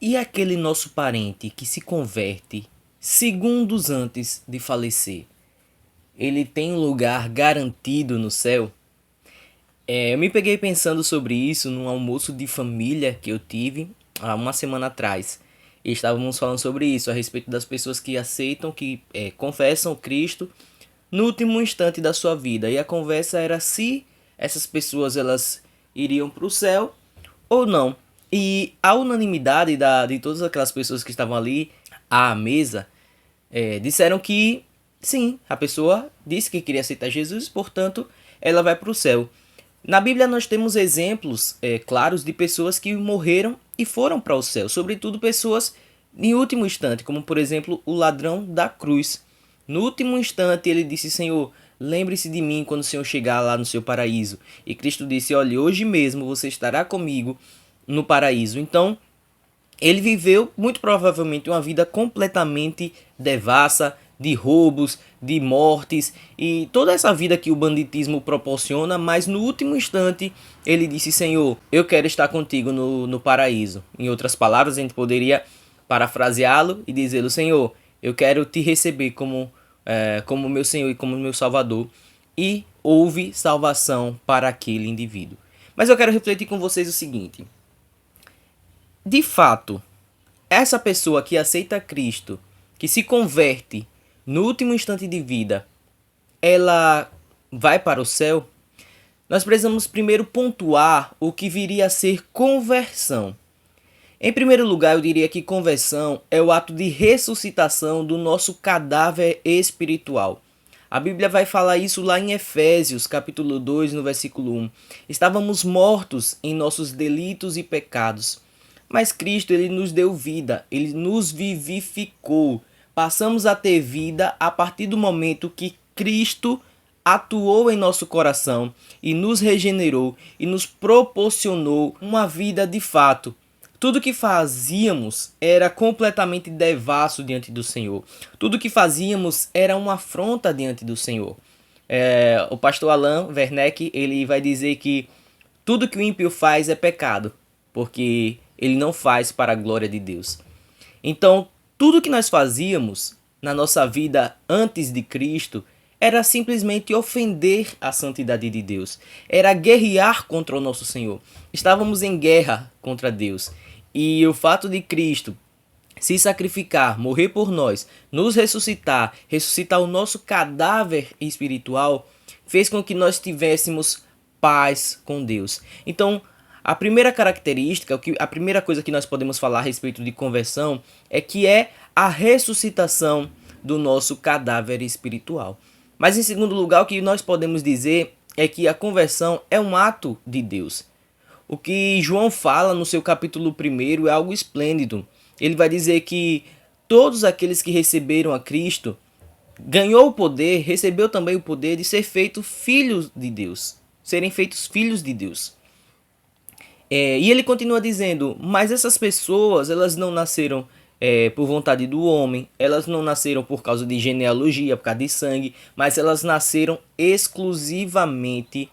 E aquele nosso parente que se converte segundos antes de falecer, ele tem um lugar garantido no céu? Eu me peguei pensando sobre isso num almoço de família que eu tive há uma semana atrás. E estávamos falando sobre isso, a respeito das pessoas que aceitam, que confessam Cristo no último instante da sua vida. E a conversa era se essas pessoas elas iriam para o céu ou não. E a unanimidade de todas aquelas pessoas que estavam ali à mesa disseram que sim, a pessoa disse que queria aceitar Jesus, portanto ela vai para o céu. Na Bíblia nós temos exemplos claros de pessoas que morreram e foram para o céu, sobretudo pessoas em último instante, como por exemplo o ladrão da cruz. No último instante ele disse: Senhor, lembre-se de mim quando o Senhor chegar lá no seu paraíso. E Cristo disse: olha, hoje mesmo você estará comigo no paraíso. Então, ele viveu muito provavelmente uma vida completamente devassa, de roubos, de mortes e toda essa vida que o banditismo proporciona, mas no último instante ele disse: Senhor, eu quero estar contigo no paraíso. Em outras palavras, a gente poderia parafraseá-lo e dizê-lo: Senhor, eu quero te receber como meu Senhor e como meu Salvador. E houve salvação para aquele indivíduo. Mas eu quero refletir com vocês o seguinte: de fato, essa pessoa que aceita Cristo, que se converte no último instante de vida, ela vai para o céu? Nós precisamos primeiro pontuar o que viria a ser conversão. Em primeiro lugar, eu diria que conversão é o ato de ressuscitação do nosso cadáver espiritual. A Bíblia vai falar isso lá em Efésios, capítulo 2, no versículo 1. Estávamos mortos em nossos delitos e pecados, mas Cristo ele nos deu vida, ele nos vivificou. Passamos a ter vida a partir do momento que Cristo atuou em nosso coração e nos regenerou e nos proporcionou uma vida de fato. Tudo que fazíamos era completamente devasso diante do Senhor. Tudo que fazíamos era uma afronta diante do Senhor. O pastor Alain Werneck ele vai dizer que tudo que o ímpio faz é pecado, porque ele não faz para a glória de Deus. Então, tudo que nós fazíamos na nossa vida antes de Cristo era simplesmente ofender a santidade de Deus. Era guerrear contra o nosso Senhor. Estávamos em guerra contra Deus. E o fato de Cristo se sacrificar, morrer por nós, nos ressuscitar, ressuscitar o nosso cadáver espiritual, fez com que nós tivéssemos paz com Deus. Então, a primeira característica, a primeira coisa que nós podemos falar a respeito de conversão é que é a ressuscitação do nosso cadáver espiritual. Mas em segundo lugar, o que nós podemos dizer é que a conversão é um ato de Deus. O que João fala no seu capítulo 1 é algo esplêndido. Ele vai dizer que todos aqueles que receberam a Cristo ganhou o poder, recebeu também o poder de ser feito filhos de Deus, serem feitos filhos de Deus. E ele continua dizendo: mas essas pessoas elas não nasceram por vontade do homem, elas não nasceram por causa de genealogia, por causa de sangue, mas elas nasceram exclusivamente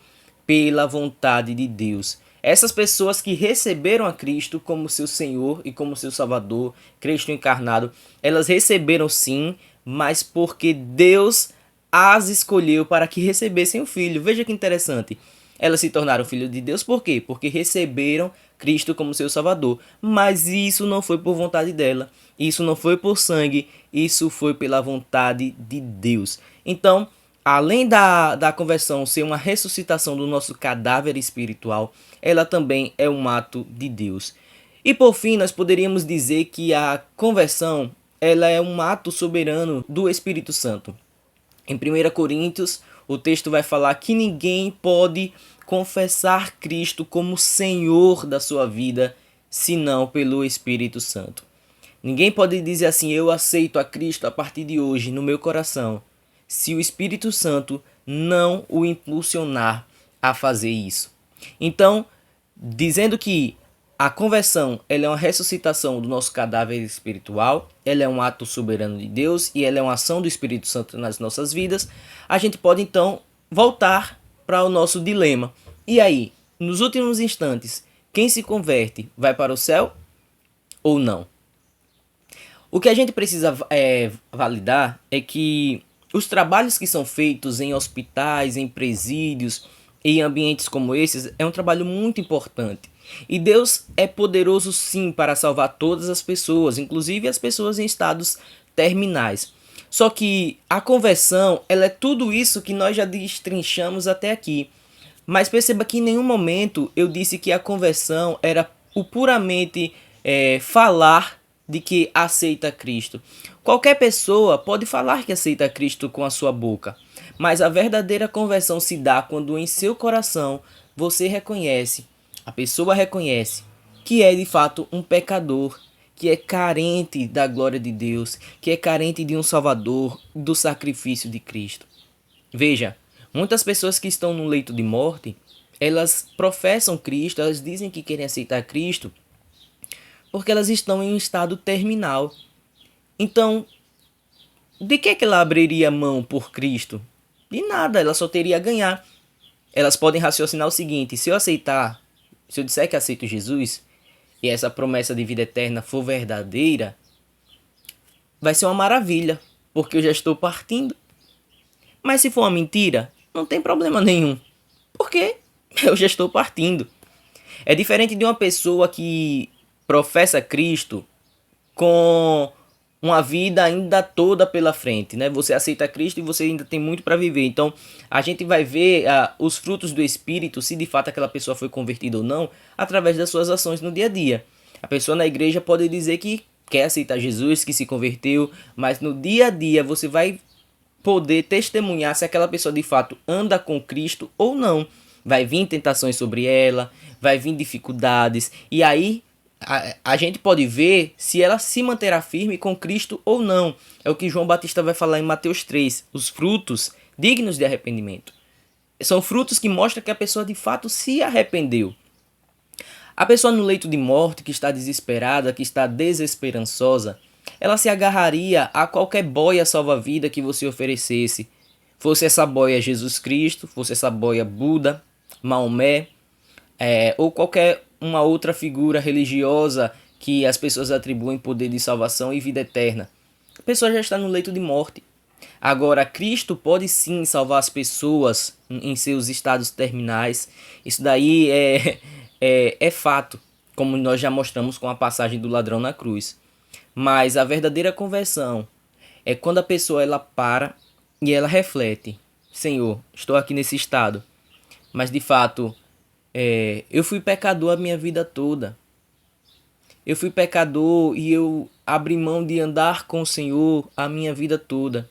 pela vontade de Deus. Essas pessoas que receberam a Cristo como seu Senhor e como seu Salvador, Cristo encarnado, elas receberam sim, mas porque Deus as escolheu para que recebessem o Filho. Veja que interessante. Elas se tornaram filhos de Deus por quê? Porque receberam Cristo como seu Salvador. Mas isso não foi por vontade dela. Isso não foi por sangue. Isso foi pela vontade de Deus. Então, além da conversão ser uma ressuscitação do nosso cadáver espiritual, ela também é um ato de Deus. E por fim, nós poderíamos dizer que a conversão ela é um ato soberano do Espírito Santo. Em 1 Coríntios, o texto vai falar que ninguém pode confessar Cristo como Senhor da sua vida, senão pelo Espírito Santo. Ninguém pode dizer assim: eu aceito a Cristo a partir de hoje no meu coração, se o Espírito Santo não o impulsionar a fazer isso. Então, dizendo que a conversão ela é uma ressuscitação do nosso cadáver espiritual, ela é um ato soberano de Deus e ela é uma ação do Espírito Santo nas nossas vidas, a gente pode então voltar para o nosso dilema. E aí, nos últimos instantes, quem se converte vai para o céu ou não. O que a gente precisa validar é que os trabalhos que são feitos em hospitais, em presídios, em ambientes como esses, é um trabalho muito importante. E Deus é poderoso sim para salvar todas as pessoas, inclusive as pessoas em estados terminais. Só que a conversão, ela é tudo isso que nós já destrinchamos até aqui. Mas perceba que em nenhum momento eu disse que a conversão era o puramente falar de que aceita Cristo. Qualquer pessoa pode falar que aceita Cristo com a sua boca, mas a verdadeira conversão se dá quando em seu coração você reconhece, a pessoa reconhece que é de fato um pecador, que é carente da glória de Deus, que é carente de um Salvador, do sacrifício de Cristo. Veja, muitas pessoas que estão no leito de morte, elas professam Cristo, elas dizem que querem aceitar Cristo, porque elas estão em um estado terminal. Então, de que ela abriria mão por Cristo? De nada, ela só teria a ganhar. Elas podem raciocinar o seguinte: se eu disser que aceito Jesus, e essa promessa de vida eterna for verdadeira, vai ser uma maravilha, porque eu já estou partindo. Mas se for uma mentira, não tem problema nenhum, porque eu já estou partindo. É diferente de uma pessoa que professa Cristo com uma vida ainda toda pela frente, né? Você aceita Cristo e você ainda tem muito para viver. Então, a gente vai ver os frutos do Espírito, se de fato aquela pessoa foi convertida ou não, através das suas ações no dia a dia. A pessoa na igreja pode dizer que quer aceitar Jesus, que se converteu, mas no dia a dia você vai poder testemunhar se aquela pessoa de fato anda com Cristo ou não. Vai vir tentações sobre ela, vai vir dificuldades, e aí a gente pode ver se ela se manterá firme com Cristo ou não. É o que João Batista vai falar em Mateus 3, os frutos dignos de arrependimento. São frutos que mostram que a pessoa de fato se arrependeu. A pessoa no leito de morte, que está desesperada, que está desesperançosa, ela se agarraria a qualquer boia salva-vida que você oferecesse. Fosse essa boia Jesus Cristo, fosse essa boia Buda, Maomé, ou qualquer uma outra figura religiosa que as pessoas atribuem poder de salvação e vida eterna. A pessoa já está no leito de morte. Agora, Cristo pode sim salvar as pessoas em seus estados terminais. Isso daí é fato, como nós já mostramos com a passagem do ladrão na cruz. Mas a verdadeira conversão é quando a pessoa ela para e ela reflete: Senhor, estou aqui nesse estado, mas de fato eu fui pecador a minha vida toda. Eu fui pecador e eu abri mão de andar com o Senhor a minha vida toda.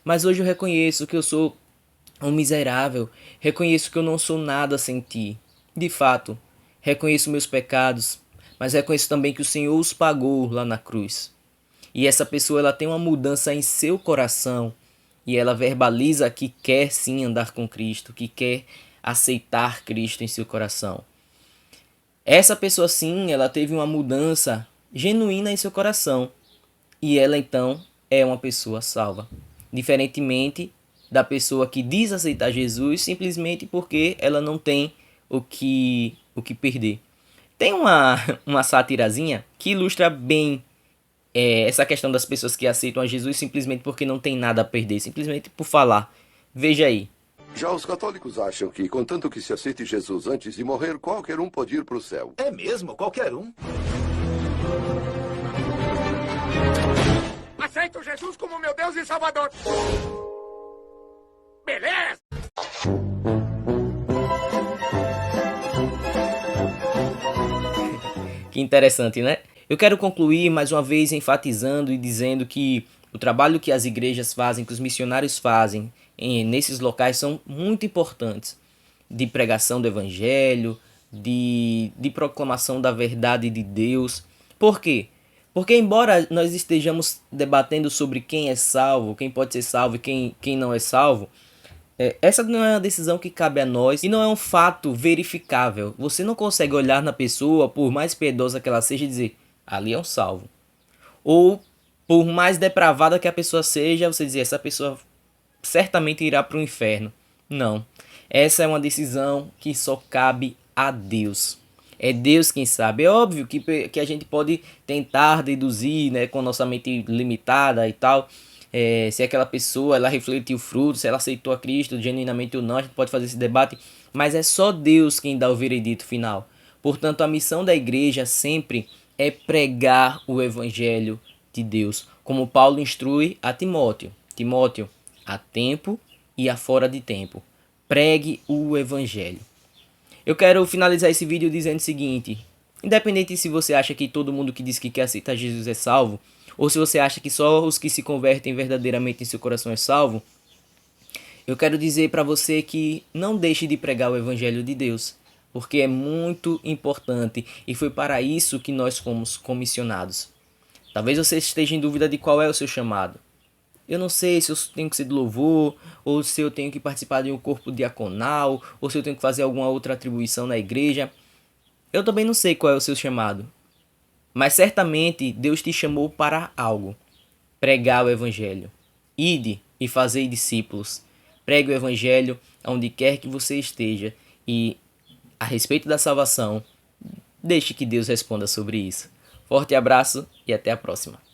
Mas hoje eu reconheço que eu sou um miserável. Reconheço que eu não sou nada sem ti. De fato, reconheço meus pecados, mas reconheço também que o Senhor os pagou lá na cruz. E essa pessoa ela tem uma mudança em seu coração e ela verbaliza que quer sim andar com Cristo, que quer aceitar Cristo em seu coração. Essa pessoa sim, ela teve uma mudança genuína em seu coração e ela então é uma pessoa salva. Diferentemente da pessoa que diz aceitar Jesus simplesmente porque ela não tem o que perder. Tem uma satirazinha que ilustra bem essa questão das pessoas que aceitam a Jesus simplesmente porque não tem nada a perder, simplesmente por falar. Veja aí. Já os católicos acham que, contanto que se aceite Jesus antes de morrer, qualquer um pode ir para o céu. É mesmo? Qualquer um? Aceito Jesus como meu Deus e Salvador. Beleza! Que interessante, né? Eu quero concluir mais uma vez enfatizando e dizendo que o trabalho que as igrejas fazem, que os missionários fazem nesses locais são muito importantes. De pregação do evangelho, de proclamação da verdade de Deus. Por quê? Porque embora nós estejamos debatendo sobre quem é salvo, quem pode ser salvo e quem não é salvo, essa não é uma decisão que cabe a nós e não é um fato verificável. Você não consegue olhar na pessoa, por mais piedosa que ela seja, e dizer, ali é um salvo. Ou, por mais depravada que a pessoa seja, você dizer, essa pessoa certamente irá para o inferno. Não. Essa é uma decisão que só cabe a Deus. É Deus quem sabe. É óbvio que a gente pode tentar deduzir, né, com nossa mente limitada e tal, se aquela pessoa ela refletiu o fruto, se ela aceitou a Cristo genuinamente ou não, a gente pode fazer esse debate, mas é só Deus quem dá o veredito final. Portanto, a missão da igreja sempre é pregar o evangelho de Deus, como Paulo instrui a Timóteo. Timóteo, a tempo e a fora de tempo, pregue o evangelho. Eu quero finalizar esse vídeo dizendo o seguinte: independente se você acha que todo mundo que diz que quer aceitar Jesus é salvo, ou se você acha que só os que se convertem verdadeiramente em seu coração é salvo, eu quero dizer para você que não deixe de pregar o evangelho de Deus, porque é muito importante e foi para isso que nós fomos comissionados. Talvez você esteja em dúvida de qual é o seu chamado. Eu não sei se eu tenho que ser de louvor, ou se eu tenho que participar de um corpo diaconal, ou se eu tenho que fazer alguma outra atribuição na igreja. Eu também não sei qual é o seu chamado. Mas certamente Deus te chamou para algo. Pregar o evangelho. Ide e fazei discípulos. Pregue o evangelho onde quer que você esteja. E a respeito da salvação, deixe que Deus responda sobre isso. Forte abraço e até a próxima.